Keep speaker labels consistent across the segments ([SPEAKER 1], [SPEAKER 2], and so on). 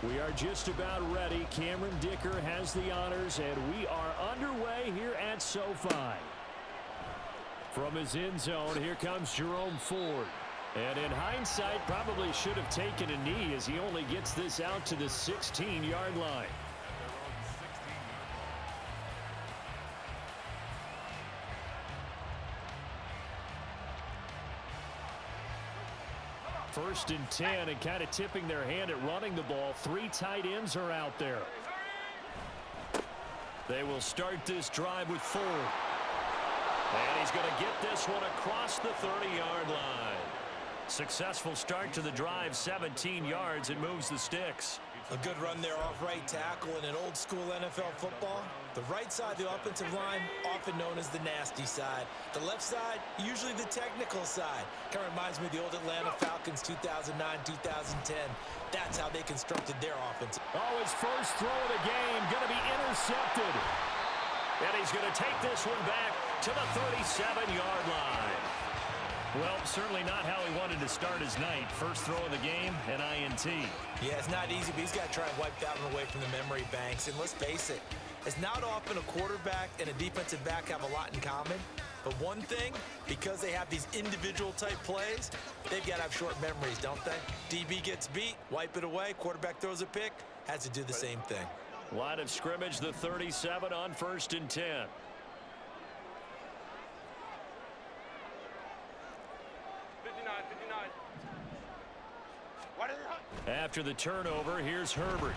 [SPEAKER 1] We are just about ready. Cameron Dicker has the honors, and we are underway here at SoFi. From his end zone, here comes Jerome Ford. And in hindsight, probably should have taken a knee as he only gets this out to the 16-yard line. First and 10, and kind of tipping their hand at running the ball. 3 tight ends are out there. They will start this drive with Ford. And he's going to get this one across the 30-yard line. Successful start to the drive, 17 yards, and moves the sticks.
[SPEAKER 2] A good run there off right tackle in an old-school NFL football. The right side of the offensive line, often known as the nasty side. The left side, usually the technical side. Kind of reminds me of the old Atlanta Falcons 2009-2010. That's how they constructed their offense.
[SPEAKER 1] Oh, his first throw of the game going to be intercepted. And he's going to take this one back to the 37-yard line. Well, certainly not how he wanted to start his night. First throw of the game, an INT.
[SPEAKER 2] Yeah, it's not easy, but he's got to try and wipe that one away from the memory banks. And let's face it, it's not often a quarterback and a defensive back have a lot in common. But one thing, because they have these individual type plays, they've got to have short memories, don't they? DB gets beat, wipe it away, quarterback throws a pick, has to do the same thing.
[SPEAKER 1] Line of scrimmage, the 37 on 1st and 10. After the turnover, here's Herbert.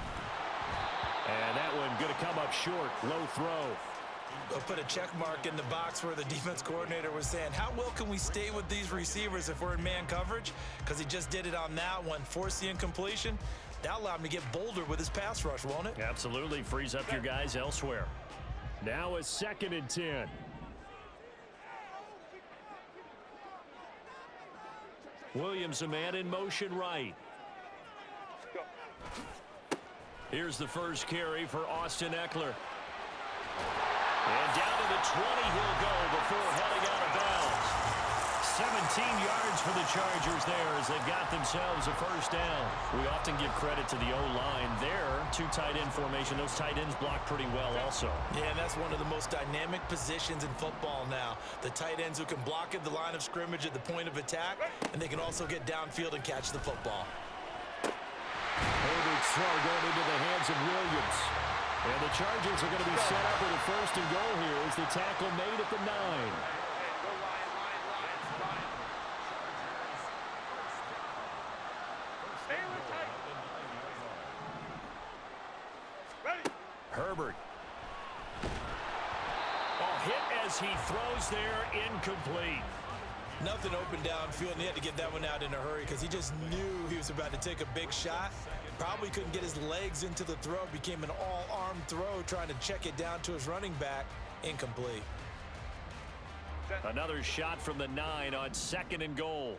[SPEAKER 1] And that one going to come up short. Low throw.
[SPEAKER 2] They'll put a check mark in the box where the defense coordinator was saying, how well can we stay with these receivers if we're in man coverage? Because he just did it on that one. Force the incompletion. That'll allow him to get bolder with his pass rush, won't it?
[SPEAKER 1] Absolutely. Frees up your guys elsewhere. Now a 2nd and 10. Williams, a man in motion right. Here's the first carry for Austin Eckler. And down to the 20 he'll go before heading out of bounds. 17 yards for the Chargers there as they've got themselves a first down. We often give credit to the O-line there. 2 tight end formation. Those tight ends block pretty well also.
[SPEAKER 2] Yeah, and that's one of the most dynamic positions in football now. The tight ends who can block at the line of scrimmage at the point of attack, and they can also get downfield and catch the football.
[SPEAKER 1] Herbert's throw going into the hands of Williams. And the Chargers are going to be set up with a 1st and goal here as the tackle made at the 9. Herbert. Oh, hit as he throws there, incomplete.
[SPEAKER 2] Nothing open downfield, and he had to get that one out in a hurry because he just knew he was about to take a big shot. Probably couldn't get his legs into the throw. Became an all-arm throw trying to check it down to his running back. Incomplete.
[SPEAKER 1] Another shot from the 9 on 2nd and goal.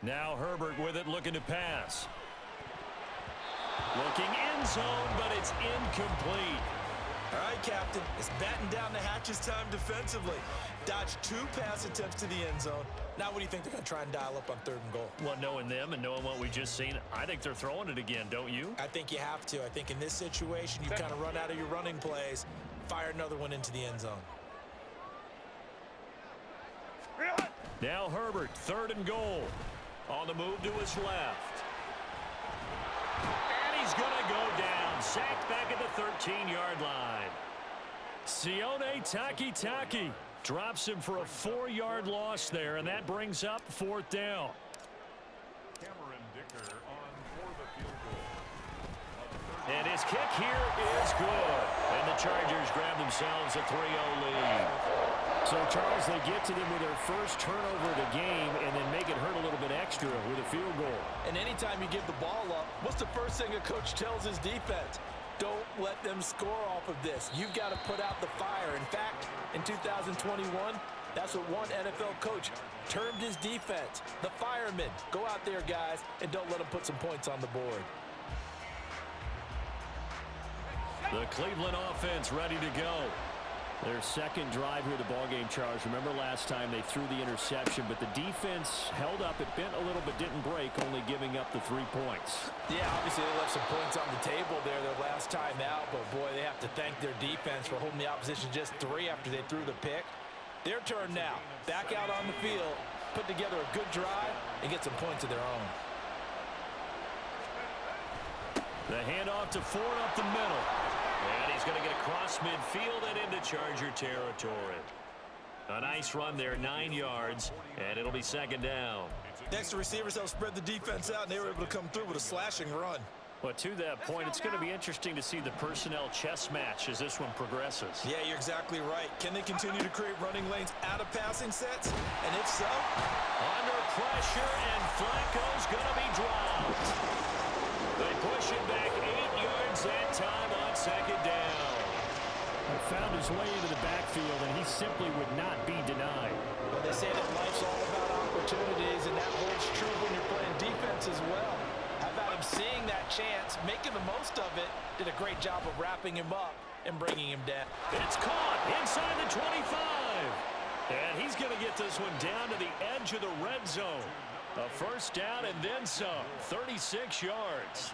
[SPEAKER 1] Now Herbert with it, looking to pass. Looking end zone, but it's incomplete.
[SPEAKER 2] All right, Captain. It's batten down the hatches time defensively. Dodged 2 pass attempts to the end zone. Now what do you think they're going to try and dial up on 3rd and goal?
[SPEAKER 1] Well, knowing them and knowing what we just seen, I think they're throwing it again, don't you?
[SPEAKER 2] I think you have to. I think in this situation, you kind of run out of your running plays, fire another one into the end zone.
[SPEAKER 1] Now Herbert, 3rd and goal. On the move to his left. And he's going to go down. Sacked back at the 13-yard line. Sione Takitaki drops him for a 4-yard loss there, and that brings up 4th down.
[SPEAKER 3] Cameron Dicker on for the field goal.
[SPEAKER 1] And his kick here is good. And the Chargers grab themselves a 3-0 lead. So, Charles, they get to them with their first turnover of the game and then make it hurt a little bit extra with a field goal.
[SPEAKER 2] And anytime you give the ball up, what's the first thing a coach tells his defense? Don't let them score off of this. You've got to put out the fire. In fact, in 2021, that's what one NFL coach termed his defense, the firemen. Go out there, guys, and don't let them put some points on the board.
[SPEAKER 1] The Cleveland offense ready to go.
[SPEAKER 4] Their second drive here of the ballgame, Charles. Remember last time they threw the interception, but the defense held up. It bent a little but didn't break, only giving up the 3 points.
[SPEAKER 2] Yeah, obviously they left some points on the table there their last time out, but boy, they have to thank their defense for holding the opposition just 3 after they threw the pick. Their turn now. Back out on the field, put together a good drive, and get some points of their own.
[SPEAKER 1] The handoff to Ford up the middle. And he's going to get across midfield and into Charger territory. A nice run there, 9 yards, and it'll be second down.
[SPEAKER 2] Next, the receivers helped spread the defense out, and they were able to come through with a slashing run.
[SPEAKER 4] But to that point, it's going to be interesting to see the personnel chess match as this one progresses.
[SPEAKER 2] Yeah, you're exactly right. Can they continue to create running lanes out of passing sets? And if so?
[SPEAKER 1] Under pressure, and Flacco's going to be dropped. They push him back 8 yards that time on second down.
[SPEAKER 4] He found his way into the backfield, and he simply would not be denied.
[SPEAKER 2] Well, they say that life's all about opportunities, and that holds true when you're playing defense as well. How about him seeing that chance, making the most of it, did a great job of wrapping him up and bringing him down.
[SPEAKER 1] It's caught inside the 25. And he's going to get this one down to the edge of the red zone. A first down and then some, 36 yards.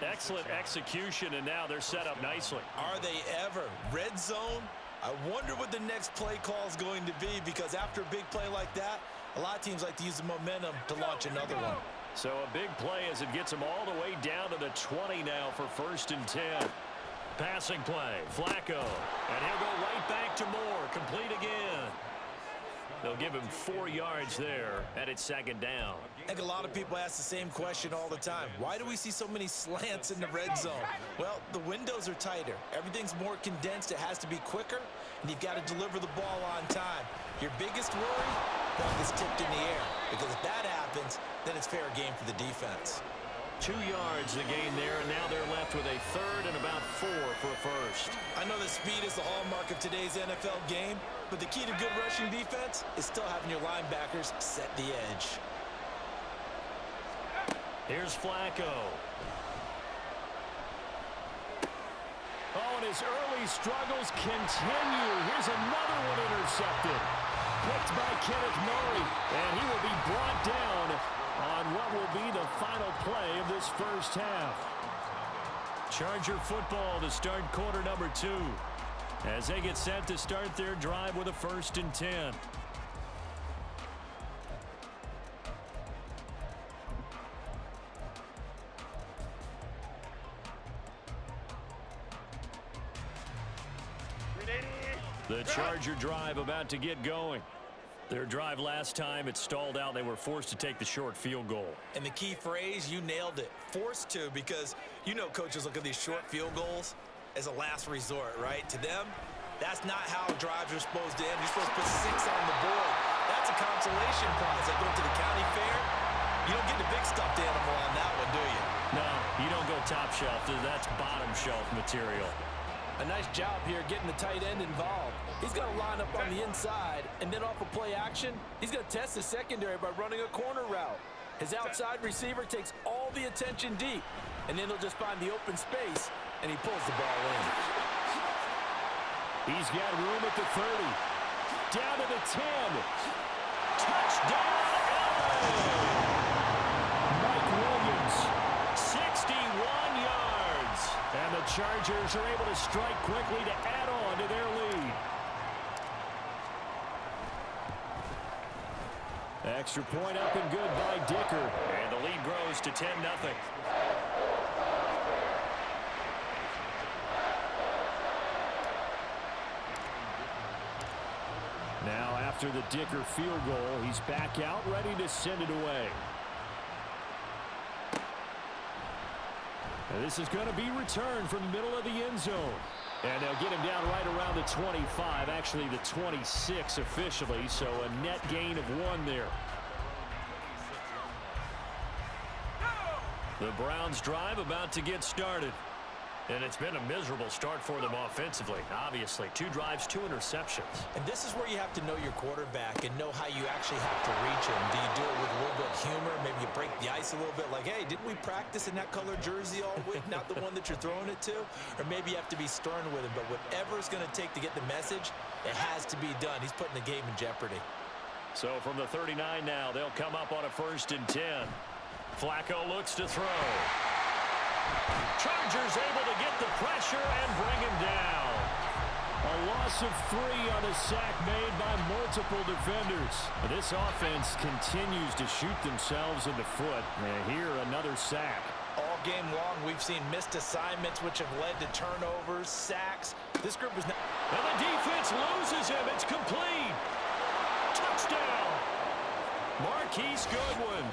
[SPEAKER 1] Excellent execution, and now they're set up nicely.
[SPEAKER 2] Are they ever? Red zone? I wonder what the next play call is going to be, because after a big play like that, a lot of teams like to use the momentum to launch another one.
[SPEAKER 1] So a big play as it gets them all the way down to the 20 now for first and 10. Passing play, Flacco, and he'll go right back to Moore, complete again. They'll give him 4 yards there, and it's second down.
[SPEAKER 2] I think a lot of people ask the same question all the time. Why do we see so many slants in the red zone? Well, the windows are tighter. Everything's more condensed. It has to be quicker, and you've got to deliver the ball on time. Your biggest worry? Ball gets tipped in the air, because if that happens, then it's fair game for the defense.
[SPEAKER 1] 2 yards the gain there, and now they're left with a third and about 4 for a first.
[SPEAKER 2] I know that speed is the hallmark of today's NFL game, but the key to good rushing defense is still having your linebackers set the edge.
[SPEAKER 1] Here's Flacco. Oh, and his early struggles continue. Here's another one intercepted. Picked by Kenneth Murray, and he will be brought down on what will be the final play of this first half. Charger football to start quarter number 2 as they get set to start their drive with a first and 10. The Charger drive about to get going. Their drive last time, it stalled out. They were forced to take the short field goal.
[SPEAKER 2] And the key phrase, you nailed it, forced to, because you know coaches look at these short field goals as a last resort, right? To them, that's not how drives are supposed to end. You're supposed to put 6 on the board. That's a consolation prize. Like going to the county fair, you don't get the big stuffed animal on that one, do you?
[SPEAKER 1] No, you don't go top shelf. That's bottom shelf material.
[SPEAKER 2] A nice job here getting the tight end involved. He's going to line up on the inside, and then off of play action, he's going to test the secondary by running a corner route. His outside receiver takes all the attention deep, and then he'll just find the open space, and he pulls the ball in.
[SPEAKER 1] He's got room at the 30. Down to the 10. Touchdown, LA! Mike Williams, 61 yards. And the Chargers are able to strike quickly to add on to their lead. Extra point up and good by Dicker. And the lead grows to 10-0. Now after the Dicker field goal, he's back out ready to send it away. And this is going to be returned from the middle of the end zone. And they'll get him down right around the 25, actually the 26 officially, so a net gain of 1 there. The Browns drive about to get started.
[SPEAKER 4] And it's been a miserable start for them offensively, obviously. 2 drives, 2 interceptions.
[SPEAKER 2] And this is where you have to know your quarterback and know how you actually have to reach him. Do you do it with a little bit of humor? Maybe you break the ice a little bit like, hey, didn't we practice in that color jersey all week, not the one that you're throwing it to? Or maybe you have to be stern with him. But whatever it's going to take to get the message, it has to be done. He's putting the game in jeopardy.
[SPEAKER 4] So from the 39 now, they'll come up on a 1st and 10. Flacco looks to throw. Chargers able to get the pressure and bring him down. A loss of 3 on a sack made by multiple defenders. This offense continues to shoot themselves in the foot. And here, another sack.
[SPEAKER 2] All game long, we've seen missed assignments, which have led to turnovers, sacks. This group is not...
[SPEAKER 4] And the defense loses him. It's complete. Touchdown. Marquise Goodwin.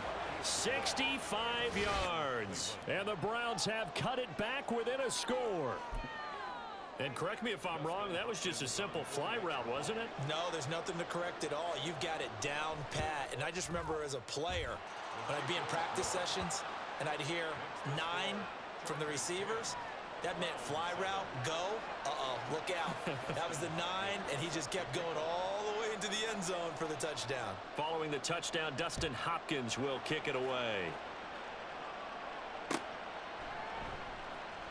[SPEAKER 4] 65 yards. And the Browns have cut it back within a score. And correct me if I'm wrong, that was just a simple fly route, wasn't it?
[SPEAKER 2] No, there's nothing to correct at all. You've got it down pat. And I just remember as a player, when I'd be in practice sessions and I'd hear 9 from the receivers, that meant fly route, go, look out. That was the 9, and he just kept going all the way into the end zone for the touchdown.
[SPEAKER 4] Following the touchdown, Dustin Hopkins will kick it away.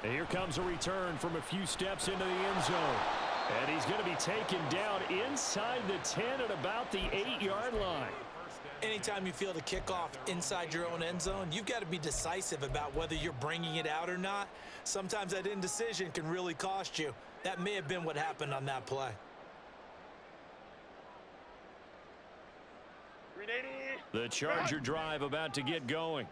[SPEAKER 4] And here comes a return from a few steps into the end zone. And he's going to be taken down inside the 10 at about the 8-yard line.
[SPEAKER 2] Anytime you feel the kickoff inside your own end zone, you've got to be decisive about whether you're bringing it out or not. Sometimes that indecision can really cost you. That may have been what happened on that play.
[SPEAKER 4] The Charger drive about to get going.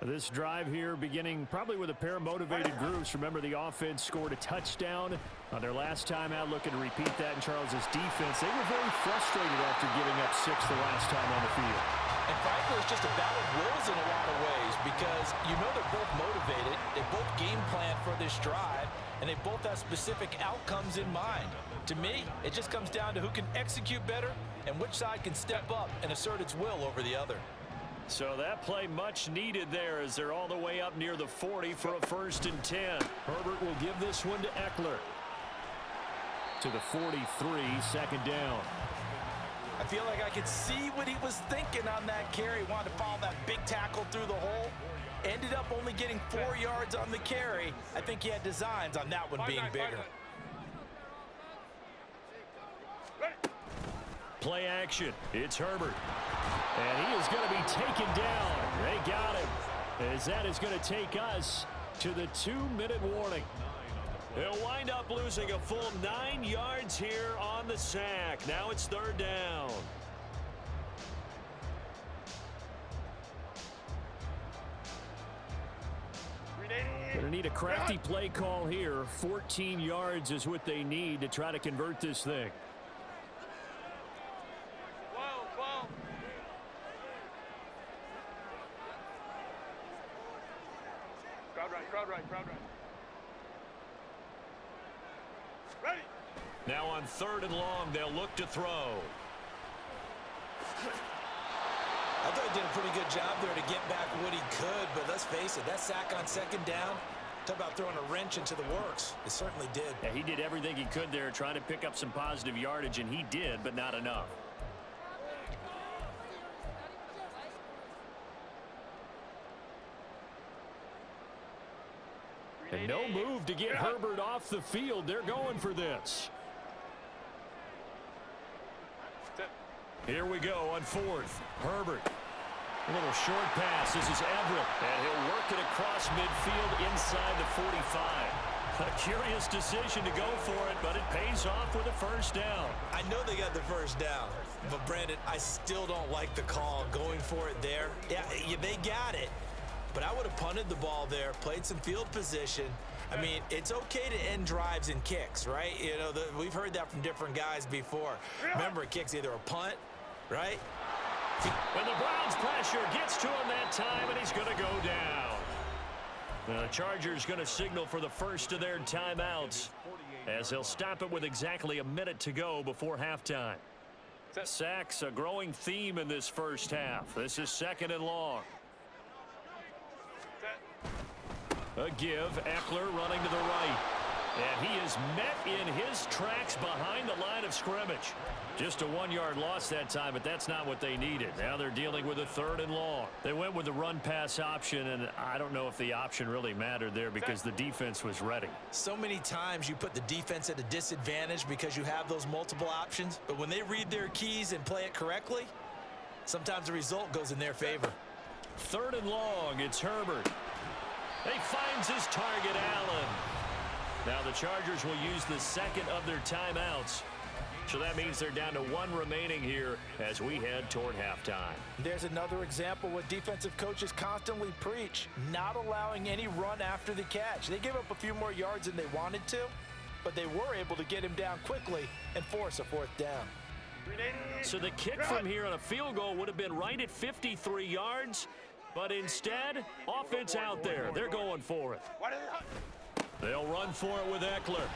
[SPEAKER 4] This drive here beginning probably with a pair of motivated groups. Remember, the offense scored a touchdown on their last time out. Looking to repeat that in Charles's defense. They were very frustrated after giving up 6 the last time on the field.
[SPEAKER 2] And frankly, it's just a battle of wills in a lot of ways because you know they're both motivated. They both game plan for this drive, and they both have specific outcomes in mind. To me, it just comes down to who can execute better and which side can step up and assert its will over the other.
[SPEAKER 4] So that play much needed there as they're all the way up near the 40 for a 1st and 10. Herbert will give this one to Eckler. To the 43, 2nd down.
[SPEAKER 2] I feel like I could see what he was thinking on that carry. Wanted to follow that big tackle through the hole. Ended up only getting 4 yards on the carry. I think he had designs on that one being bigger.
[SPEAKER 4] Play action. It's Herbert. And he is going to be taken down. They got him. As that is going to take us to the 2-minute warning. They'll wind up losing a full 9 yards here on the sack. Now it's 3rd down. Going to need a crafty play call here. 14 yards is what they need to try to convert this thing.
[SPEAKER 3] Crowd right. Ready.
[SPEAKER 4] Now on 3rd and long, they'll look to throw.
[SPEAKER 2] I thought he did a pretty good job there to get back what he could, but let's face it, that sack on 2nd down, talk about throwing a wrench into the works. It certainly did.
[SPEAKER 4] Yeah, he did everything he could there, trying to pick up some positive yardage, and he did, but not enough. And no move to get Herbert off the field. They're going for this. Here we go on 4th. Herbert. A little short pass. This is Everett. And he'll work it across midfield inside the 45. A curious decision to go for it, but it pays off with a 1st down.
[SPEAKER 2] I know they got the 1st down, but Brandon, I still don't like the call going for it there. Yeah, they got it. But I would have punted the ball there, played some field position. I mean, it's okay to end drives and kicks, right? You know, we've heard that from different guys before. Remember, a kick's either a punt, right?
[SPEAKER 4] And the Browns pressure gets to him that time, and he's going to go down. The Chargers going to signal for the first of their timeouts as they'll stop it with exactly a minute to go before halftime. Sacks, a growing theme in this first half. This is 2nd and long. A give. Eckler running to the right. And he is met in his tracks behind the line of scrimmage. Just a 1-yard loss that time, but that's not what they needed. Now they're dealing with a 3rd and long. They went with the run-pass option, and I don't know if the option really mattered there because the defense was ready.
[SPEAKER 2] So many times you put the defense at a disadvantage because you have those multiple options, but when they read their keys and play it correctly, sometimes the result goes in their favor.
[SPEAKER 4] 3rd and long, it's Herbert. He finds his target, Allen. Now the Chargers will use the 2nd of their timeouts. So that means they're down to 1 remaining here as we head toward halftime.
[SPEAKER 2] There's another example what defensive coaches constantly preach, not allowing any run after the catch. They gave up a few more yards than they wanted to, but they were able to get him down quickly and force a 4th down.
[SPEAKER 4] So the kick from here on a field goal would have been right at 53 yards, but instead, offense out there. They're going for it. They'll run for it with Eckler.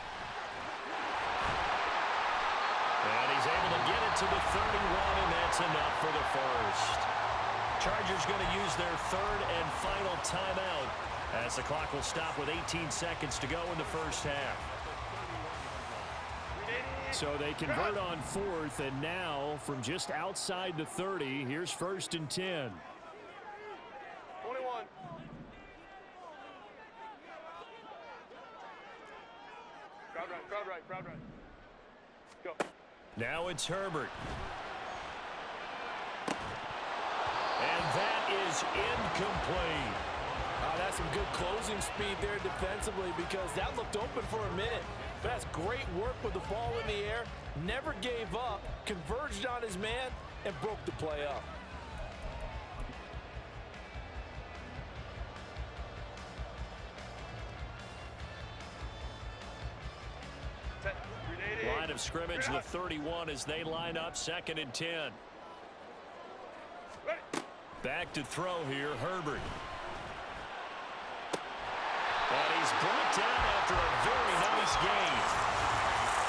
[SPEAKER 4] And he's able to get it to the 31, and that's enough for the first. Chargers going to use their 3rd and final timeout as the clock will stop with 18 seconds to go in the first half. So they convert on 4th, and now from just outside the 30, here's 1st and 10.
[SPEAKER 3] 21. Crowd right. Go.
[SPEAKER 4] Now it's Herbert. And that is incomplete.
[SPEAKER 2] That's some good closing speed there defensively because that looked open for a minute. But that's great work with the ball in the air. Never gave up, converged on his man, and broke the play up.
[SPEAKER 4] Line of scrimmage, the 31 as they line up 2nd and 10. Back to throw here, Herbert. And he's brought down after a very nice gain.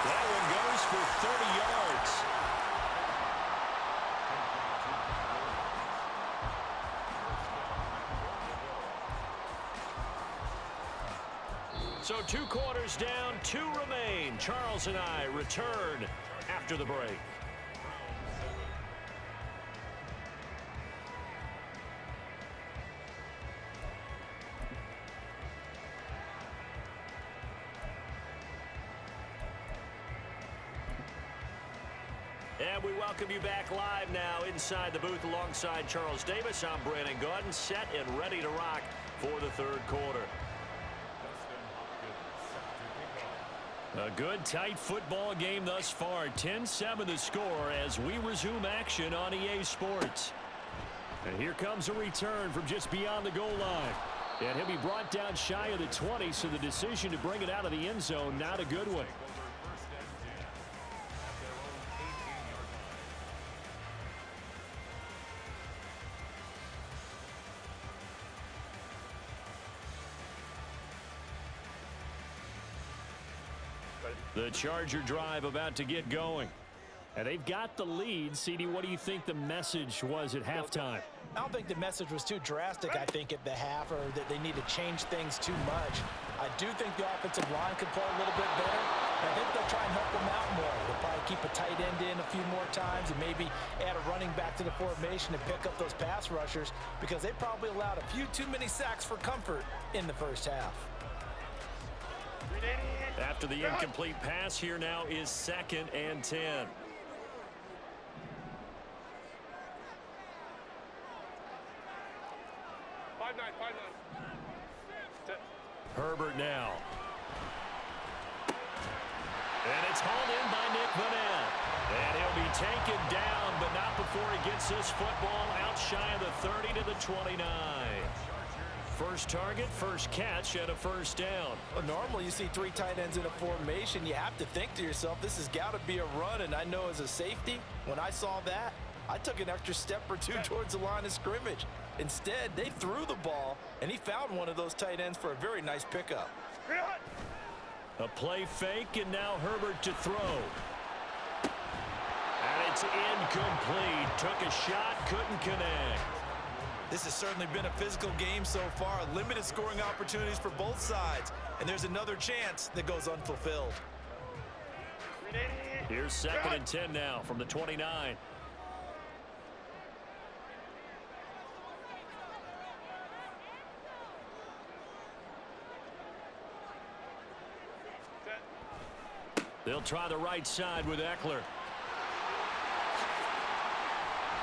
[SPEAKER 4] That one goes for 30 yards. So 2 quarters down, 2 remain. Charles and I return after the break. And we welcome you back live now inside the booth alongside Charles Davis. I'm Brandon Gaudin, set and ready to rock for the 3rd quarter. A good, tight football game thus far. 10-7 the score as we resume action on EA Sports. And here comes a return from just beyond the goal line. And he'll be brought down shy of the 20, so the decision to bring it out of the end zone, not a good one. The Charger drive about to get going. And they've got the lead. CD, what do you think the message was at halftime?
[SPEAKER 2] I don't think the message was too drastic, I think, at the half, or that they need to change things too much. I do think the offensive line could play a little bit better. I think they'll try and help them out more. They'll probably keep a tight end in a few more times and maybe add a running back to the formation and pick up those pass rushers because they probably allowed a few too many sacks for comfort in the first half.
[SPEAKER 4] After the incomplete pass, here now is 2nd and 10.
[SPEAKER 3] 5-9.
[SPEAKER 4] Herbert now. And it's hauled in by Nick Vanell. And he'll be taken down, but not before he gets this football out shy of the 30 to the 29. First target, first catch, and a first down.
[SPEAKER 2] Well, normally you see 3 tight ends in a formation. You have to think to yourself, this has got to be a run. And I know as a safety, when I saw that, I took an extra step or 2 towards the line of scrimmage. Instead, they threw the ball, and he found one of those tight ends for a very nice pickup.
[SPEAKER 4] A play fake, and now Herbert to throw. And it's incomplete. Took a shot, couldn't connect.
[SPEAKER 2] This has certainly been a physical game so far. Limited scoring opportunities for both sides. And there's another chance that goes unfulfilled.
[SPEAKER 4] Here's 2nd and 10 now from the 29. They'll try the right side with Eckler.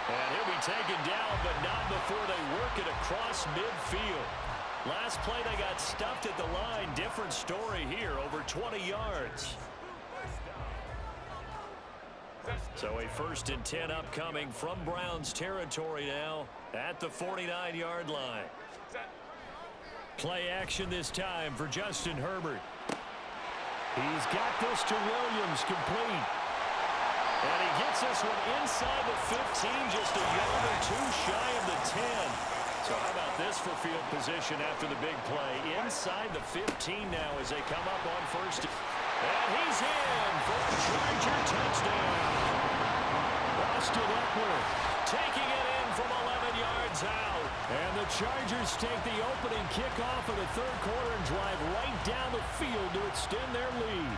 [SPEAKER 4] And he'll be taken down, but not before they work it across midfield. Last play, they got stuffed at the line. Different story here, over 20 yards. So a 1st and 10 upcoming from Browns territory now at the 49-yard line. Play action this time for Justin Herbert. He's got this to Williams, complete. And he gets this one inside the 15, just a yard or two shy of the 10. So how about this for field position after the big play? Inside the 15 now as they come up on 1st. And he's in for a Charger touchdown. Austin Eckler taking it in from 11 yards out. And the Chargers take the opening kickoff of the 3rd quarter and drive right down the field to extend their lead.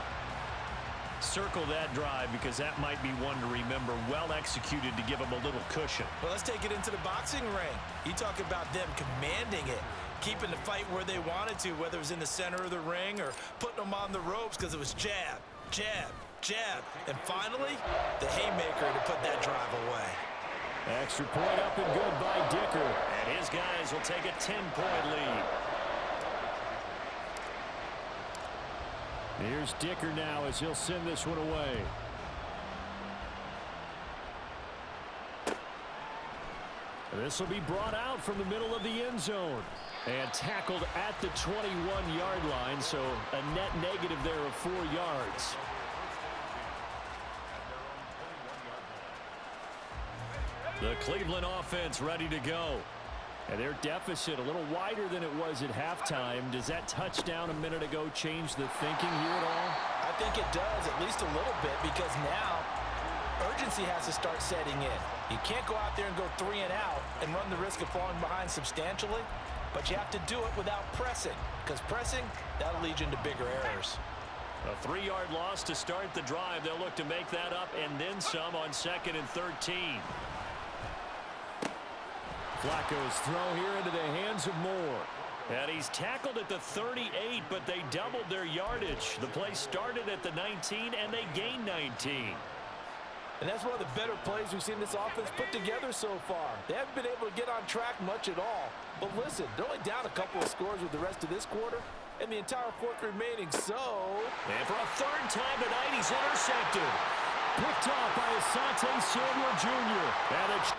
[SPEAKER 4] Circle that drive because that might be one to remember. Well executed to give them a little cushion.
[SPEAKER 2] Well, let's take it into the boxing ring. You talk about them commanding it, keeping the fight where they wanted to, whether it was in the center of the ring or putting them on the ropes because it was jab, jab, jab. And finally, the haymaker to put that drive away.
[SPEAKER 4] Extra point up and good by Dicker. And his guys will take a 10-point lead. Here's Dicker now as he'll send this one away. This will be brought out from the middle of the end zone. And tackled at the 21-yard line, so a net negative there of 4 yards. The Cleveland offense ready to go. And their deficit a little wider than it was at halftime. Does that touchdown a minute ago change the thinking here at all?
[SPEAKER 2] I think it does, at least a little bit, because now urgency has to start setting in. You can't go out there and go 3 and out and run the risk of falling behind substantially, but you have to do it without pressing, because pressing, that'll lead you into bigger errors.
[SPEAKER 4] A 3-yard loss to start the drive. They'll look to make that up and then some on 2nd and 13. Flacco's throw here into the hands of Moore. And he's tackled at the 38, but they doubled their yardage. The play started at the 19, and they gained 19.
[SPEAKER 2] And that's one of the better plays we've seen this offense put together so far. They haven't been able to get on track much at all. But listen, they're only down a couple of scores with the rest of this quarter, and the entire 4th remaining, so...
[SPEAKER 4] And for a 3rd time tonight, he's intercepted. Picked off by Asante Samuel Jr. And it's...